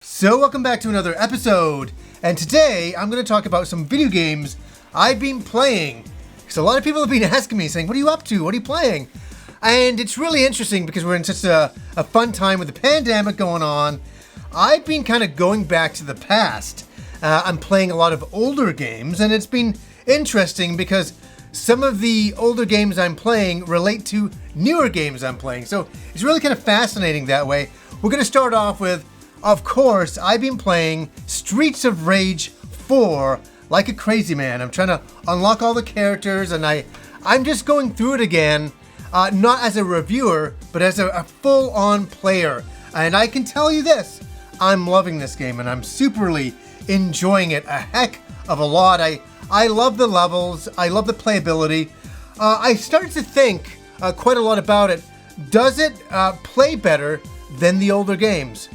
So welcome back to another episode, and today I'm going to talk about some video games I've been playing. Because a lot of people have been asking me, saying, what are you up to? What are you playing? And it's really interesting because we're in such a fun time with the pandemic going on. I've been kind of going back to the past. I'm playing a lot of older games, and it's been interesting because some of the older games I'm playing relate to newer games I'm playing. So it's really kind of fascinating that way. We're going to start off with, of course, I've been playing Streets of Rage 4 like a crazy man. I'm trying to unlock all the characters, and I'm just going through it again, not as a reviewer, but as a full-on player. And I can tell you this, I'm loving this game, and I'm superly enjoying it a heck of a lot. I love the levels, I love the playability. I started to think quite a lot about it. Does it play better than the older games?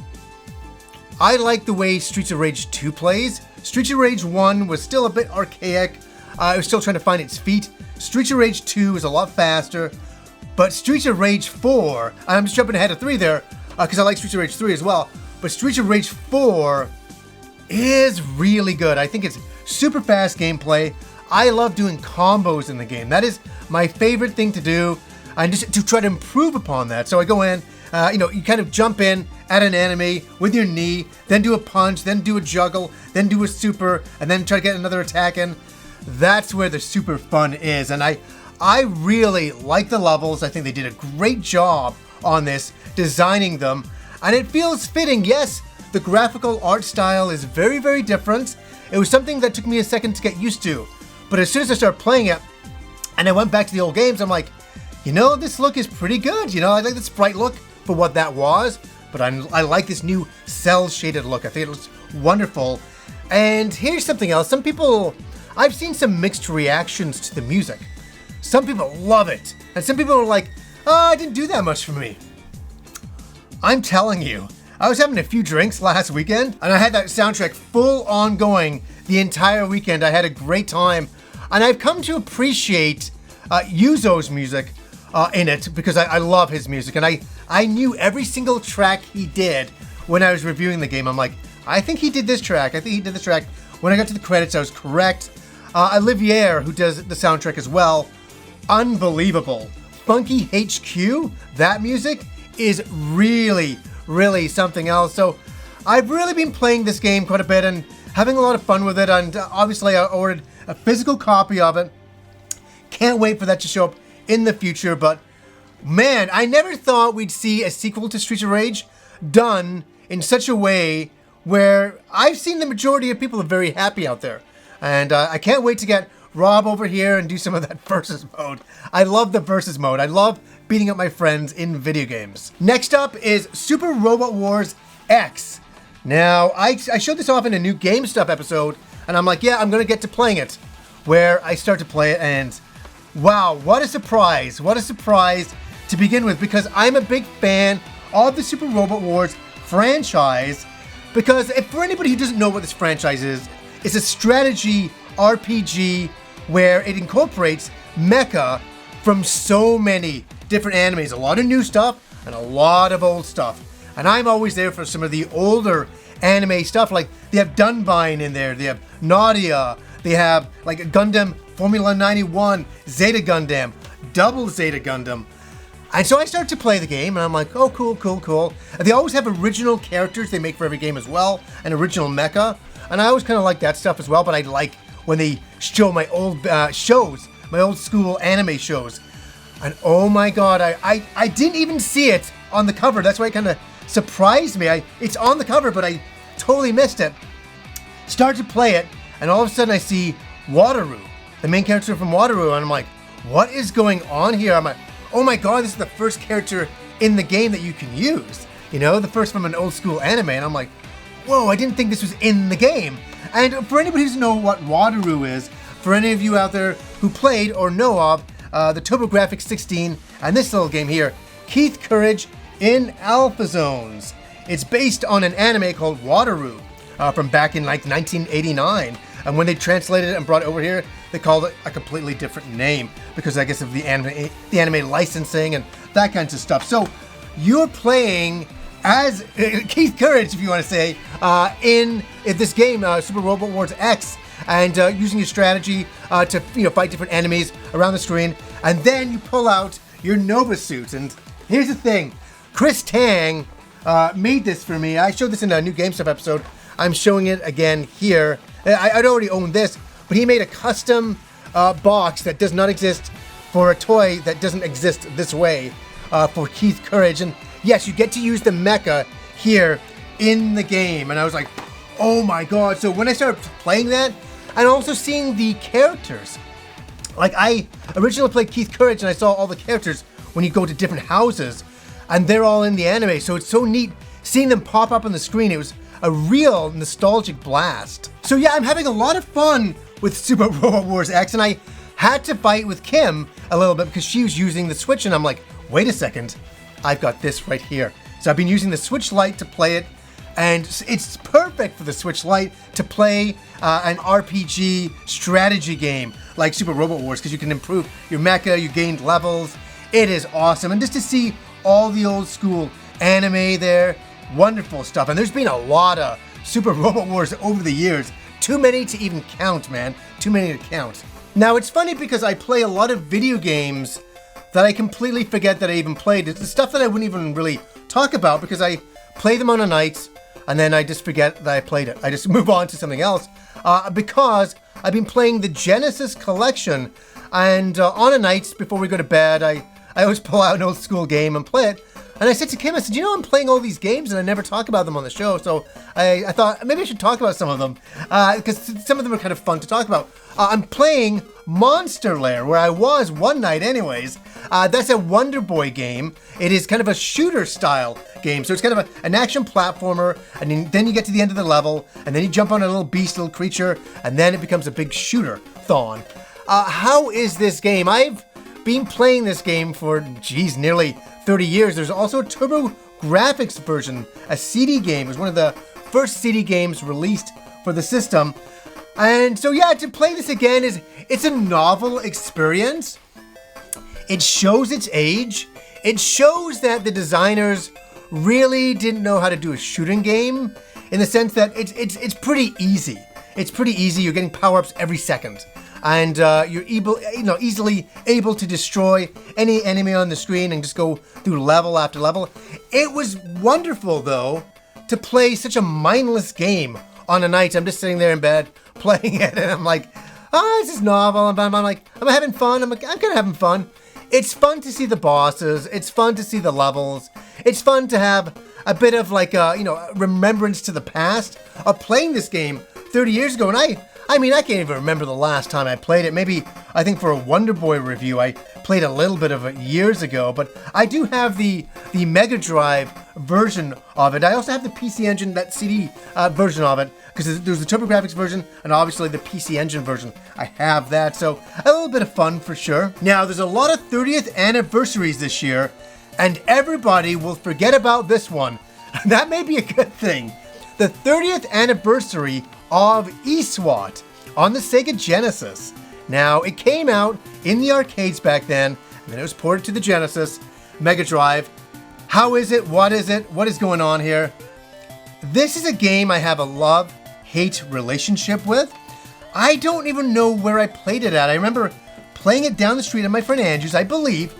I like the way Streets of Rage 2 plays. Streets of Rage 1 was still a bit archaic. It was still trying to find its feet. Streets of Rage 2 is a lot faster. But Streets of Rage 4, I'm just jumping ahead of 3 there, because I like Streets of Rage 3 as well. But Streets of Rage 4 is really good. I think it's super fast gameplay. I love doing combos in the game. That is my favorite thing to do, and just to try to improve upon that. So I go in, you kind of jump in at an enemy with your knee, then do a punch, then do a juggle, then do a super, and then try to get another attack in. That's where the super fun is, and I really like the levels. I think they did a great job on this, designing them, and it feels fitting. Yes, the graphical art style is very, very different. It was something that took me a second to get used to, but as soon as I started playing it, and I went back to the old games, I'm like, this look is pretty good. I like the sprite look for what that was, but I like this new cel-shaded look. I think it looks wonderful. And here's something else. I've seen some mixed reactions to the music. Some people love it, and some people are like, oh, it didn't do that much for me. I'm telling you, I was having a few drinks last weekend, and I had that soundtrack full on going the entire weekend. I had a great time, and I've come to appreciate Yuzo's music in it, because I love his music, and I knew every single track he did when I was reviewing the game. I'm like, I think he did this track. When I got to the credits, I was correct. Lair, who does the soundtrack as well, unbelievable. Funky HQ, that music is really, really something else. So I've really been playing this game quite a bit and having a lot of fun with it, and obviously I ordered a physical copy of it. Can't wait for that to show up in the future, but man, I never thought we'd see a sequel to Streets of Rage done in such a way where I've seen the majority of people are very happy out there. And I can't wait to get Rob over here and do some of that versus mode. I love the versus mode. I love beating up my friends in video games. Next up is Super Robot Wars X. Now, I showed this off in a new Game Stuff episode, and I'm like, yeah, I'm going to get to playing it, where I start to play it, and wow, what a surprise. What a surprise to begin with, because I'm a big fan of the Super Robot Wars franchise, because for anybody who doesn't know what this franchise is, it's a strategy RPG where it incorporates mecha from so many different animes, a lot of new stuff and a lot of old stuff. And I'm always there for some of the older anime stuff, like they have Dunbine in there, they have Nadia, they have like Gundam Formula 91, Zeta Gundam, Double Zeta Gundam. And so I start to play the game, and I'm like, oh, cool. And they always have original characters they make for every game as well, and original mecha. And I always kind of like that stuff as well, but I like when they show my old shows, my old school anime shows. And oh my god, I didn't even see it on the cover. That's why it kind of surprised me. It's on the cover, but I totally missed it. Start to play it, and all of a sudden I see Wataru, the main character from Wataru, and I'm like, what is going on here? I'm like, oh my god, this is the first character in the game that you can use. The first from an old school anime, and I'm like, whoa, I didn't think this was in the game. And for anybody who doesn't know what Wataru is, for any of you out there who played or know of the TurboGrafx 16 and this little game here, Keith Courage in Alpha Zones. It's based on an anime called Wataru from back in like 1989. And when they translated it and brought it over here, they called it a completely different name because I guess of the anime licensing and that kinds of stuff. So you're playing as Keith Courage, if you want to say, in this game, Super Robot Wars X, and using your strategy to fight different enemies around the screen, and then you pull out your Nova suit. And here's the thing, Chris Tang made this for me. I showed this in a new Game Stuff episode. I'm showing it again here. I'd already owned this, but he made a custom box that does not exist for a toy that doesn't exist this way for Keith Courage. And yes, you get to use the mecha here in the game. And I was like, oh my god. So when I started playing that, and also seeing the characters, like I originally played Keith Courage and I saw all the characters when you go to different houses, and they're all in the anime. So it's so neat seeing them pop up on the screen. It was a real nostalgic blast. So yeah, I'm having a lot of fun with Super Robot Wars X, and I had to fight with Kim a little bit because she was using the Switch, and I'm like, wait a second, I've got this right here. So I've been using the Switch Lite to play it, and it's perfect for the Switch Lite to play an RPG strategy game like Super Robot Wars, because you can improve your mecha, you gained levels. It is awesome, and just to see all the old school anime there, wonderful stuff. And there's been a lot of Super Robot Wars over the years. Too many to even count, man. Too many to count. Now, it's funny because I play a lot of video games that I completely forget that I even played. It's the stuff that I wouldn't even really talk about because I play them on a night and then I just forget that I played it. I just move on to something else because I've been playing the Genesis collection, and on a night before we go to bed, I always pull out an old school game and play it. And I said to Kim, I said, I'm playing all these games and I never talk about them on the show. So I thought maybe I should talk about some of them because some of them are kind of fun to talk about. I'm playing Monster Lair, where I was one night anyways. That's a Wonder Boy game. It is kind of a shooter style game. So it's kind of an action platformer, and then you get to the end of the level, and then you jump on a little beast, little creature, and then it becomes a big shooter-thon. How is this game? I've been playing this game for, nearly 30 years. There's also a TurboGrafx version, a CD game. It was one of the first CD games released for the system. And so yeah, to play this again it's a novel experience. It shows its age. It shows that the designers really didn't know how to do a shooting game, in the sense that it's pretty easy. It's pretty easy. You're getting power-ups every second. And you're easily able to destroy any enemy on the screen and just go through level after level. It was wonderful, though, to play such a mindless game on a night. I'm just sitting there in bed playing it, and I'm like, this is novel. I'm having fun. I'm kind of having fun. It's fun to see the bosses. It's fun to see the levels. It's fun to have a bit of remembrance to the past of playing this game 30 years ago. And I can't even remember the last time I played it. Maybe, I think for a Wonder Boy review, I played a little bit of it years ago, but I do have the Mega Drive version of it. I also have the PC Engine, that CD version of it, because there's the TurboGrafx version and obviously the PC Engine version. I have that, so a little bit of fun for sure. Now, there's a lot of 30th anniversaries this year, and everybody will forget about this one. That may be a good thing. The 30th anniversary of Eastwatch on the Sega Genesis. Now, it came out in the arcades back then, and then it was ported to the Genesis, Mega Drive. How is it? What is it? What is going on here? This is a game I have a love-hate relationship with. I don't even know where I played it at. I remember playing it down the street at my friend Andrew's, I believe,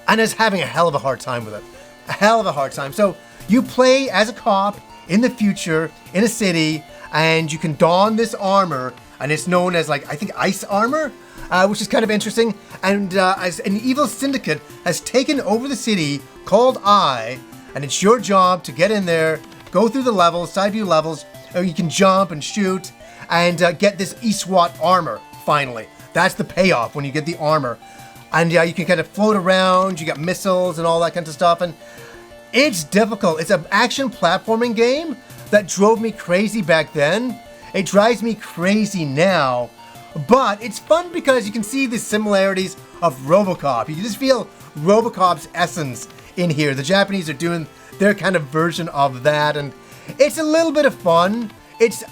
and I was having a hell of a hard time with it. A hell of a hard time. So, you play as a cop in the future, in a city, and you can don this armor, and it's known as, I think ice armor, which is kind of interesting. And as an evil syndicate has taken over the city called and it's your job to get in there, go through the levels, side view levels, or you can jump and shoot, and get this Eastwatch armor, finally. That's the payoff when you get the armor. And you can kind of float around, you got missiles and all that kind of stuff, and it's difficult. It's an action platforming game that drove me crazy back then. It drives me crazy now, but it's fun because you can see the similarities of RoboCop. You can just feel RoboCop's essence in here. The Japanese are doing their kind of version of that, and it's a little bit of fun. Would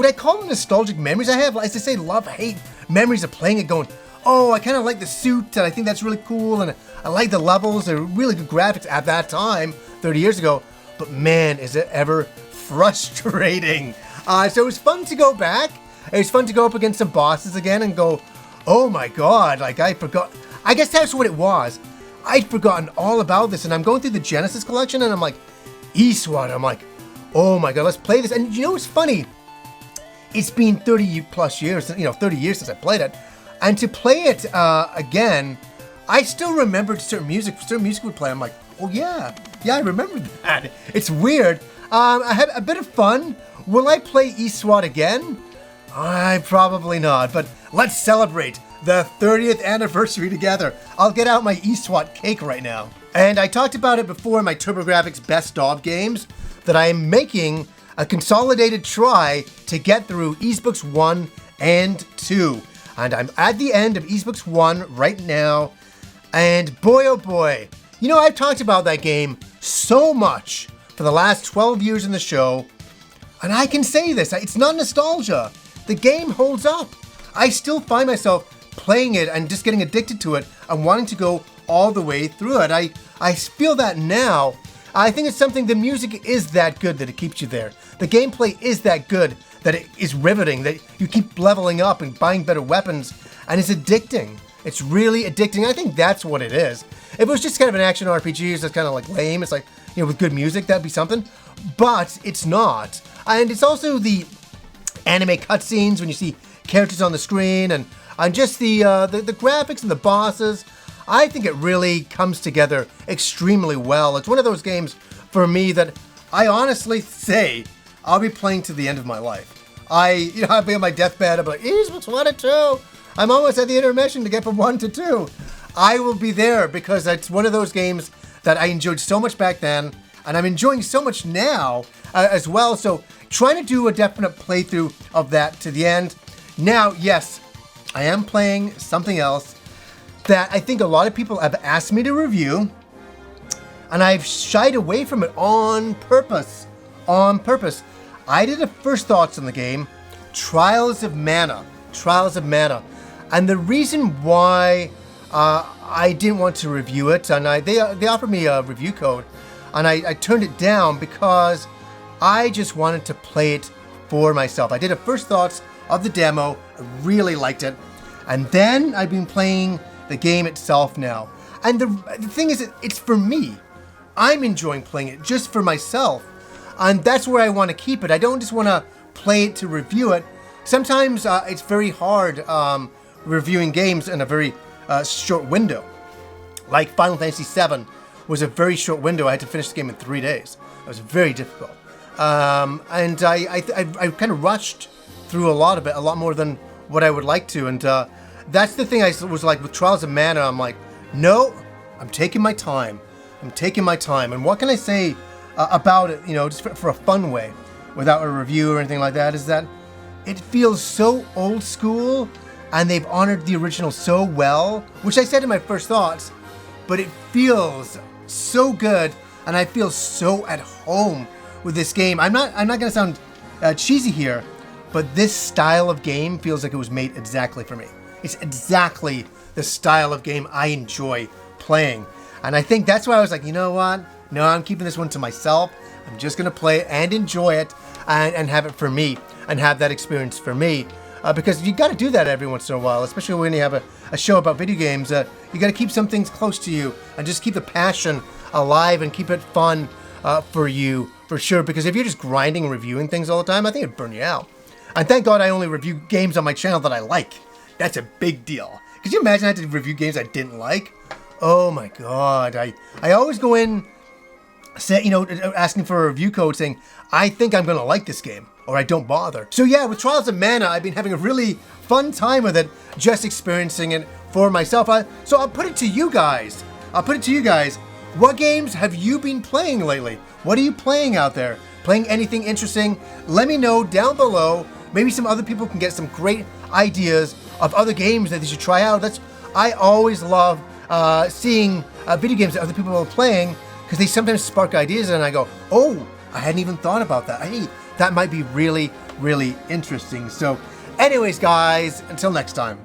I call them nostalgic memories? I have, as I say, love-hate memories of playing it going, oh, I kind of like the suit, and I think that's really cool, and I like the levels. They're really good graphics at that time, 30 years ago. But man, is it ever frustrating. So it was fun to go back. It was fun to go up against some bosses again and go, oh my god, like I forgot. I guess that's what it was. I'd forgotten all about this, and I'm going through the Genesis collection, and I'm like, Eastwatch. I'm like, oh my god, let's play this. And you know what's funny? It's been 30 plus years, 30 years since I played it. And to play it again, I still remembered certain music would play. I'm like, oh yeah, I remember that. It's weird. I had a bit of fun. Will I play Eastwatch again? I probably not, but let's celebrate the 30th anniversary together. I'll get out my Eastwatch cake right now. And I talked about it before in my TurboGrafx Best of games, that I am making a consolidated try to get through Eastbooks 1 and 2. And I'm at the end of Eastbooks 1 right now. And boy, oh boy, I've talked about that game so much for the last 12 years in the show. And I can say this, it's not nostalgia. The game holds up. I still find myself playing it and just getting addicted to it and wanting to go all the way through it. I feel that now. I think it's something, the music is that good that it keeps you there. The gameplay is that good that it is riveting, that you keep leveling up and buying better weapons, and it's addicting. It's really addicting. I think that's what it is. If it was just kind of an action RPG, it's just kind of like lame. It's like, with good music, that'd be something. But it's not. And it's also the anime cutscenes when you see characters on the screen, and just the graphics and the bosses. I think it really comes together extremely well. It's one of those games for me that I honestly say I'll be playing to the end of my life. I'll be on my deathbed. I'm like, Eastbooks 1 and 2. I'm almost at the intermission to get from 1 to 2. I will be there because it's one of those games that I enjoyed so much back then, and I'm enjoying so much now as well. So trying to do a definite playthrough of that to the end. Now, yes, I am playing something else that I think a lot of people have asked me to review, and I've shied away from it on purpose. I did a first thoughts on the game, Trials of Mana. And the reason why I didn't want to review it, and they offered me a review code, and I turned it down because I just wanted to play it for myself. I did a first thoughts of the demo, I really liked it, and then I've been playing the game itself now. And the thing is, it's for me. I'm enjoying playing it just for myself, and that's where I want to keep it. I don't just want to play it to review it. Sometimes it's very hard reviewing games in a very short window. Like Final Fantasy VII was a very short window. I had to finish the game in 3 days. It was very difficult. And I kind of rushed through a lot of it, a lot more than what I would like to. And that's the thing I was like with Trials of Mana. I'm like, no, I'm taking my time. And what can I say about it, just for a fun way, without a review or anything like that, is that it feels so old school, and they've honored the original so well, which I said in my first thoughts, but it feels so good, and I feel so at home with this game. I'm not going to sound cheesy here, but this style of game feels like it was made exactly for me. It's exactly the style of game I enjoy playing. And I think that's why I was like, you know what? No, I'm keeping this one to myself. I'm just going to play it and enjoy it and have it for me and have that experience for me. Because you got to do that every once in a while, especially when you have a show about video games. You got to keep some things close to you and just keep the passion alive and keep it fun for you, for sure. Because if you're just grinding and reviewing things all the time, I think it'd burn you out. And thank God I only review games on my channel that I like. That's a big deal. Could you imagine I had to review games I didn't like? Oh my God. I always go in, asking for a review code saying, I think I'm going to like this game, or I don't bother. So yeah, with Trials of Mana, I've been having a really fun time with it, just experiencing it for myself. So I'll put it to you guys. What games have you been playing lately? What are you playing out there? Playing anything interesting? Let me know down below. Maybe some other people can get some great ideas of other games that they should try out. I always love seeing video games that other people are playing, because they sometimes spark ideas, and I go, oh, I hadn't even thought about that. Hey, that might be really, really interesting. So anyways, guys, until next time.